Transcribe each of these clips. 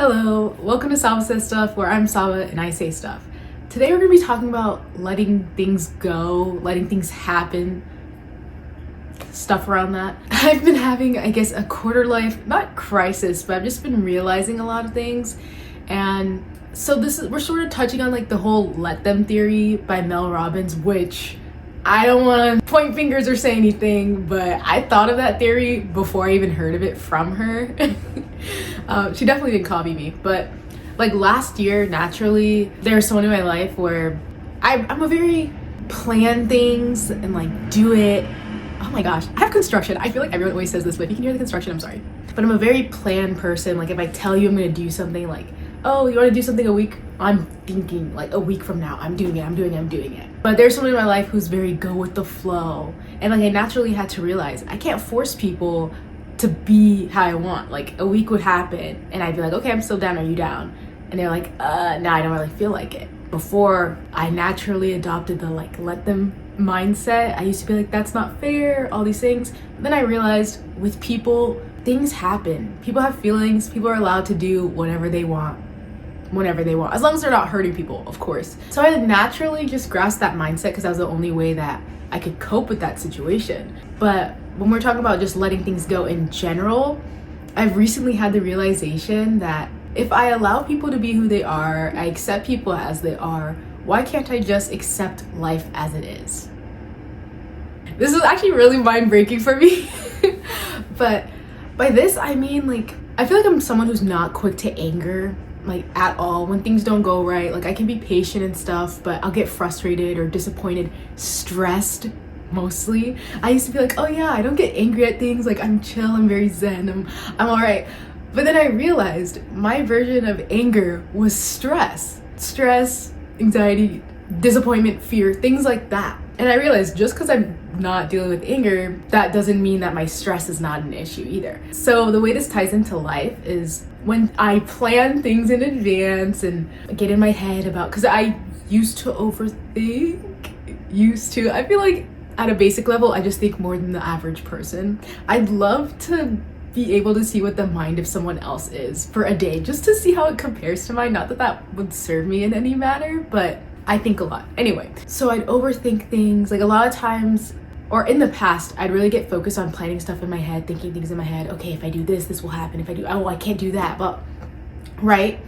Hello, welcome to Sabba Says Stuff, where I'm Sabba and I say stuff. Today we're going to be talking about letting things go, letting things happen, stuff around that. I've been having, I guess, a quarter life, not crisis, but I've just been realizing a lot of things. And so we're sort of touching on like the whole let them theory by Mel Robbins, which I don't want to point fingers or say anything, but I thought of that theory before I even heard of it from her. She definitely didn't copy me, but like last year, naturally, there was someone in my life where I'm a very plan things and like do it. Oh my gosh, I have construction. I feel like everyone always says this, but if you can hear the construction, I'm sorry. But I'm a very planned person. Like if I tell you I'm gonna do something, like, oh, you want to do something a week? I'm thinking like a week from now, I'm doing it. But there's someone in my life who's very go with the flow. And like I naturally had to realize I can't force people to be how I want. Like a week would happen and I'd be like, okay, I'm still down, are you down? And they're like, no, I don't really feel like it. Before I naturally adopted the like let them mindset, I used to be like, that's not fair, all these things. But then I realized with people, things happen. People have feelings, people are allowed to do whatever they want whenever they want, as long as they're not hurting people, of course. So I naturally just grasped that mindset because that was the only way that I could cope with that situation. But when we're talking about just letting things go in general, I've recently had the realization that if I allow people to be who they are, I accept people as they are, why can't I just accept life as it is? This is actually really mind-breaking for me. But by this, I mean, like, I feel like I'm someone who's not quick to anger, like at all. When things don't go right, like I can be patient and stuff, but I'll get frustrated or disappointed, stressed mostly. I used to be like, oh yeah, I don't get angry at things, like I'm chill, I'm very zen, I'm all right. But then I realized my version of anger was stress, anxiety, disappointment, fear, things like that. And I realized just because I'm not dealing with anger, that doesn't mean that my stress is not an issue either. So the way this ties into life is when I plan things in advance and get in my head about, because I used to overthink, I feel like at a basic level, I just think more than the average person. I'd love to be able to see what the mind of someone else is for a day, just to see how it compares to mine. Not that that would serve me in any manner, but I think a lot. Anyway, so I'd overthink things. Like a lot of times, or in the past, I'd really get focused on planning stuff in my head, thinking things in my head. Okay, if I do this, this will happen. If I do, oh, I can't do that, but right?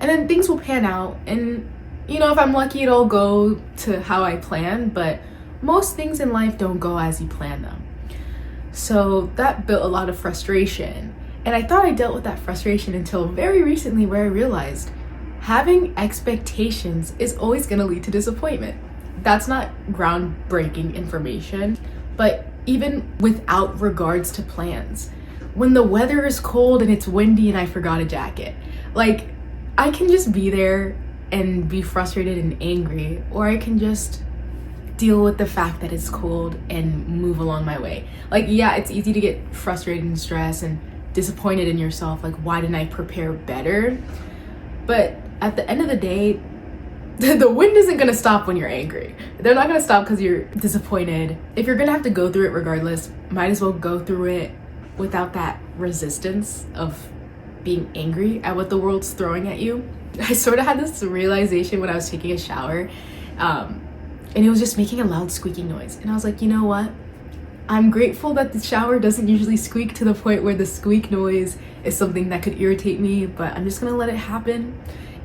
And then things will pan out. And you know, if I'm lucky, it'll go to how I plan, but most things in life don't go as you plan them. So that built a lot of frustration. And I thought I dealt with that frustration until very recently, where I realized having expectations is always going to lead to disappointment. That's not groundbreaking information, but even without regards to plans, when the weather is cold and it's windy and I forgot a jacket, like I can just be there and be frustrated and angry, or I can just deal with the fact that it's cold and move along my way. Like, yeah, it's easy to get frustrated and stressed and disappointed in yourself. Like, why didn't I prepare better? But at the end of the day, the wind isn't gonna stop when you're angry. They're not gonna stop because you're disappointed. If you're gonna have to go through it regardless, might as well go through it without that resistance of being angry at what the world's throwing at you. I sort of had this realization when I was taking a shower, and it was just making a loud squeaking noise. And I was like, you know what? I'm grateful that the shower doesn't usually squeak to the point where the squeak noise is something that could irritate me, but I'm just gonna let it happen.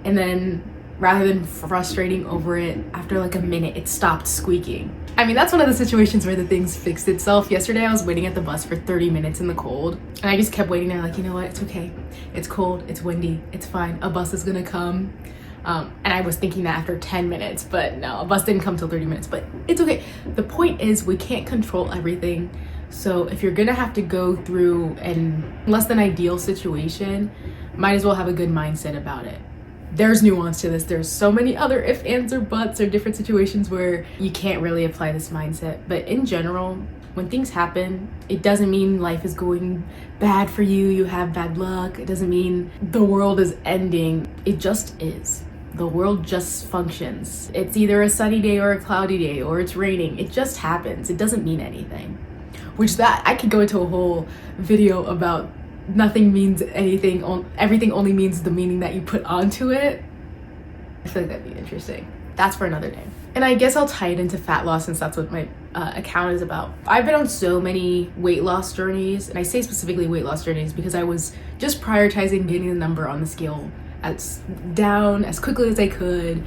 And then rather than frustrating over it, after like a minute, it stopped squeaking. I mean, that's one of the situations where the thing's fixed itself. Yesterday, I was waiting at the bus for 30 minutes in the cold, and I just kept waiting there like, you know what? It's okay. It's cold, it's windy, it's fine. A bus is gonna come. And I was thinking that after 10 minutes, but no, a bus didn't come till 30 minutes, but it's okay. The point is we can't control everything. So if you're gonna have to go through an less than ideal situation, might as well have a good mindset about it. There's nuance to this. There's so many other if, ands, or buts or different situations where you can't really apply this mindset. But in general, when things happen, it doesn't mean life is going bad for you, you have bad luck. It doesn't mean the world is ending. It just is. The world just functions. It's either a sunny day or a cloudy day, or it's raining. It just happens. It doesn't mean anything. Which that I could go into a whole video about nothing means anything, everything only means the meaning that you put onto it. I feel like that'd be interesting. That's for another day. And I guess I'll tie it into fat loss since that's what my account is about. I've been on so many weight loss journeys, and I say specifically weight loss journeys because I was just prioritizing getting the number on the scale down as quickly as I could.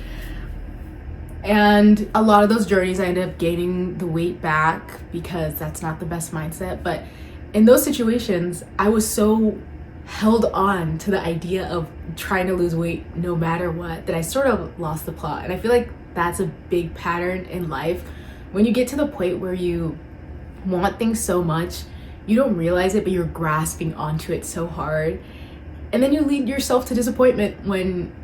And a lot of those journeys I ended up gaining the weight back because that's not the best mindset. But in those situations, I was so held on to the idea of trying to lose weight no matter what that I sort of lost the plot. And I feel like that's a big pattern in life. When you get to the point where you want things so much, you don't realize it, but you're grasping onto it so hard. And then you lead yourself to disappointment when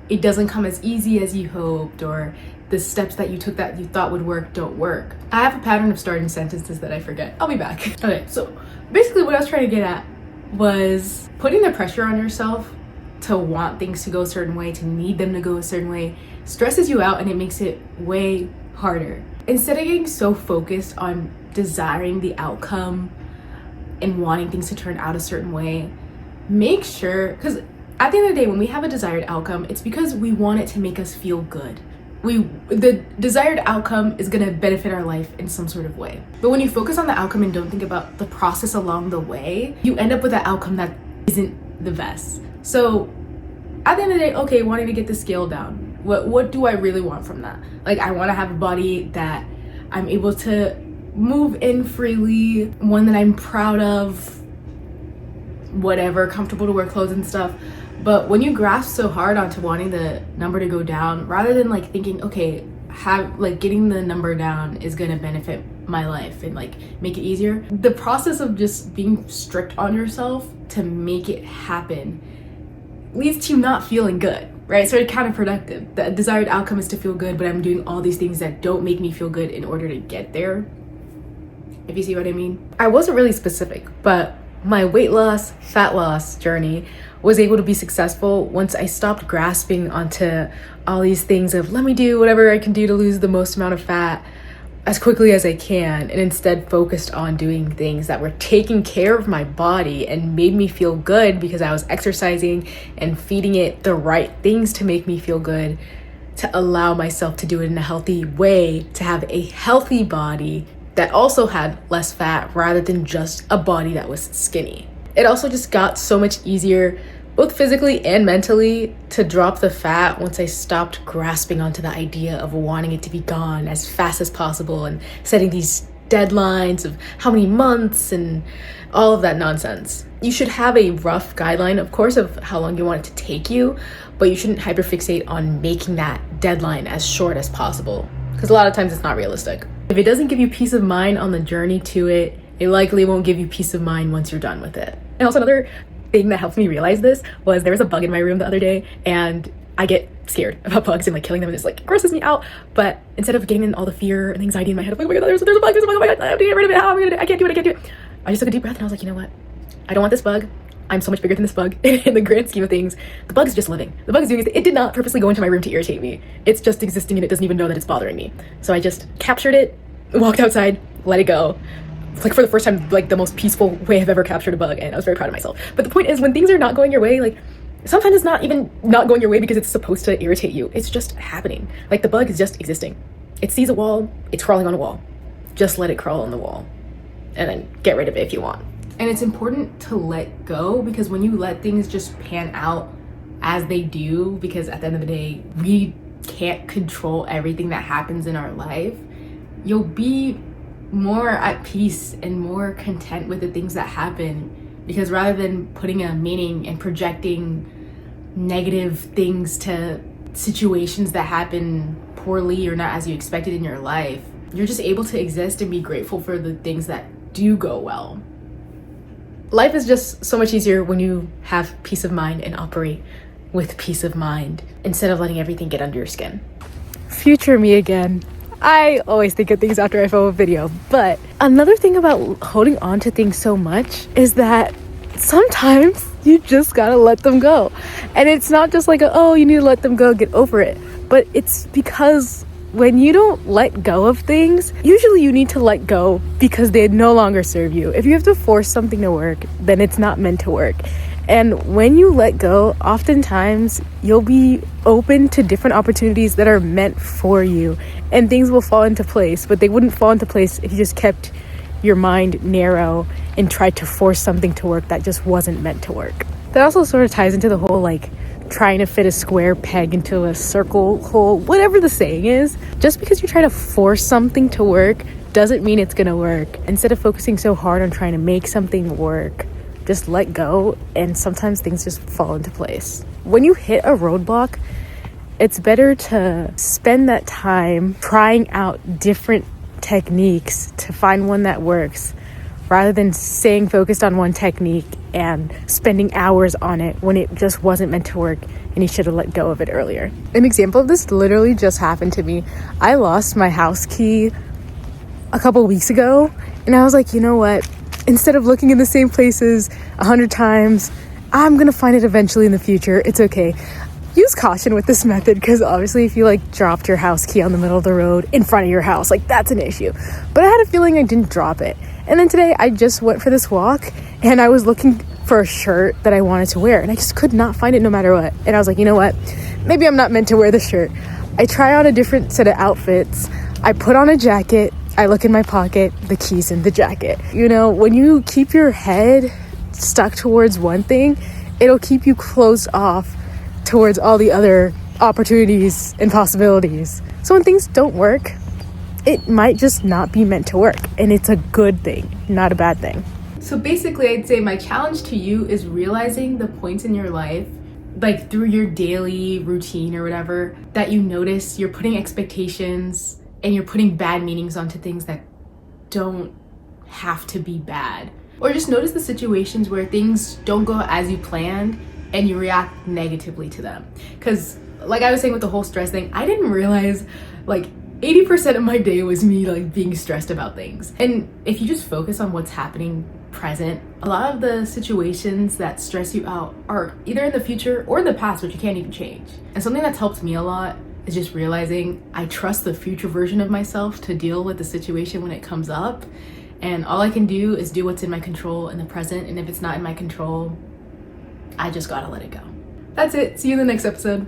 it doesn't come as easy as you hoped, or the steps that you took that you thought would work don't work. I have a pattern of starting sentences that I forget. I'll be back. Okay, so basically what I was trying to get at was putting the pressure on yourself to want things to go a certain way, to need them to go a certain way, stresses you out and it makes it way harder. Instead of getting so focused on desiring the outcome and wanting things to turn out a certain way, make sure, because at the end of the day, when we have a desired outcome, it's because we want it to make us feel good. The desired outcome is going to benefit our life in some sort of way. But when you focus on the outcome and don't think about the process along the way, you end up with an outcome that isn't the best. So at the end of the day, okay, wanting to get the scale down, what do I really want from that? Like, I want to have a body that I'm able to move in freely, one that I'm proud of, whatever, comfortable to wear clothes and stuff. But when you grasp so hard onto wanting the number to go down, rather than like thinking, okay, getting the number down is gonna benefit my life and like make it easier, the process of just being strict on yourself to make it happen leads to you not feeling good, right? So it's counterproductive. The desired outcome is to feel good, but I'm doing all these things that don't make me feel good in order to get there. If you see what I mean. I wasn't really specific, but my weight loss, fat loss journey was able to be successful once I stopped grasping onto all these things of let me do whatever I can do to lose the most amount of fat as quickly as I can, and instead focused on doing things that were taking care of my body and made me feel good because I was exercising and feeding it the right things to make me feel good, to allow myself to do it in a healthy way, to have a healthy body that also had less fat rather than just a body that was skinny. It also just got so much easier, both physically and mentally, to drop the fat once I stopped grasping onto the idea of wanting it to be gone as fast as possible and setting these deadlines of how many months and all of that nonsense. You should have a rough guideline, of course, of how long you want it to take you, but you shouldn't hyperfixate on making that deadline as short as possible, because a lot of times it's not realistic. If it doesn't give you peace of mind on the journey to it, it likely won't give you peace of mind once you're done with it. And also another thing that helped me realize this was there was a bug in my room the other day, and I get scared about bugs and like killing them, and it's like grosses me out. But instead of getting in all the fear and anxiety in my head of like, oh my god, there's a bug, oh my god, I have to get rid of it, how am I gonna do it? I can't do it. I just took a deep breath and I was like, you know what? I don't want this bug. I'm so much bigger than this bug. In the grand scheme of things, the bug is just living. The bug is doing it did not purposely go into my room to irritate me. It's just existing and it doesn't even know that it's bothering me. So I just captured it, walked outside, let it go. Like for the first time, like the most peaceful way I've ever captured a bug, and I was very proud of myself. But the point is, when things are not going your way, like sometimes it's not even not going your way because it's supposed to irritate you. It's just happening. Like the bug is just existing. It sees a wall, it's crawling on a wall. Just let it crawl on the wall and then get rid of it if you want. And it's important to let go, because when you let things just pan out as they do, because at the end of the day, we can't control everything that happens in our life, you'll be more at peace and more content with the things that happen, because rather than putting a meaning and projecting negative things to situations that happen poorly or not as you expected in your life, you're just able to exist and be grateful for the things that do go well. Life is just so much easier when you have peace of mind and operate with peace of mind instead of letting everything get under your skin. Future me again. I always think of things after I film a video, but another thing about holding on to things so much is that sometimes you just gotta let them go. And it's not just like, oh, you need to let them go, get over it. But it's because when you don't let go of things, usually you need to let go because they no longer serve you. If you have to force something to work, then it's not meant to work. And when you let go, oftentimes you'll be open to different opportunities that are meant for you, and things will fall into place, but they wouldn't fall into place if you just kept your mind narrow and tried to force something to work that just wasn't meant to work. That also sort of ties into the whole trying to fit a square peg into a circle hole, whatever the saying is. Just because you try to force something to work doesn't mean it's gonna work. Instead of focusing so hard on trying to make something work, just let go, and sometimes things just fall into place. When you hit a roadblock, it's better to spend that time trying out different techniques to find one that works, rather than staying focused on one technique and spending hours on it when it just wasn't meant to work and you should have let go of it earlier. An example of this literally just happened to me. I lost my house key a couple weeks ago, and I was like, you know what? Instead of looking in the same places 100 times, I'm gonna find it eventually in the future. It's okay. Use caution with this method, because obviously if you dropped your house key on the middle of the road in front of your house, that's an issue. But I had a feeling I didn't drop it. And then today I just went for this walk and I was looking for a shirt that I wanted to wear, and I just could not find it no matter what. And I was like, you know what? Maybe I'm not meant to wear this shirt. I try on a different set of outfits. I put on a jacket. I look in my pocket, the keys in the jacket. When you keep your head stuck towards one thing, it'll keep you closed off towards all the other opportunities and possibilities. So when things don't work, it might just not be meant to work, and it's a good thing, not a bad thing. So basically, I'd say my challenge to you is realizing the points in your life, through your daily routine or whatever, that you notice you're putting expectations and you're putting bad meanings onto things that don't have to be bad. Or just notice the situations where things don't go as you planned and you react negatively to them. Because like I was saying with the whole stress thing, I didn't realize 80% of my day was me being stressed about things. And if you just focus on what's happening present, a lot of the situations that stress you out are either in the future or in the past, which you can't even change. And something that's helped me a lot is just realizing I trust the future version of myself to deal with the situation when it comes up. And all I can do is do what's in my control in the present. And if it's not in my control, I just gotta let it go. That's it. See you in the next episode.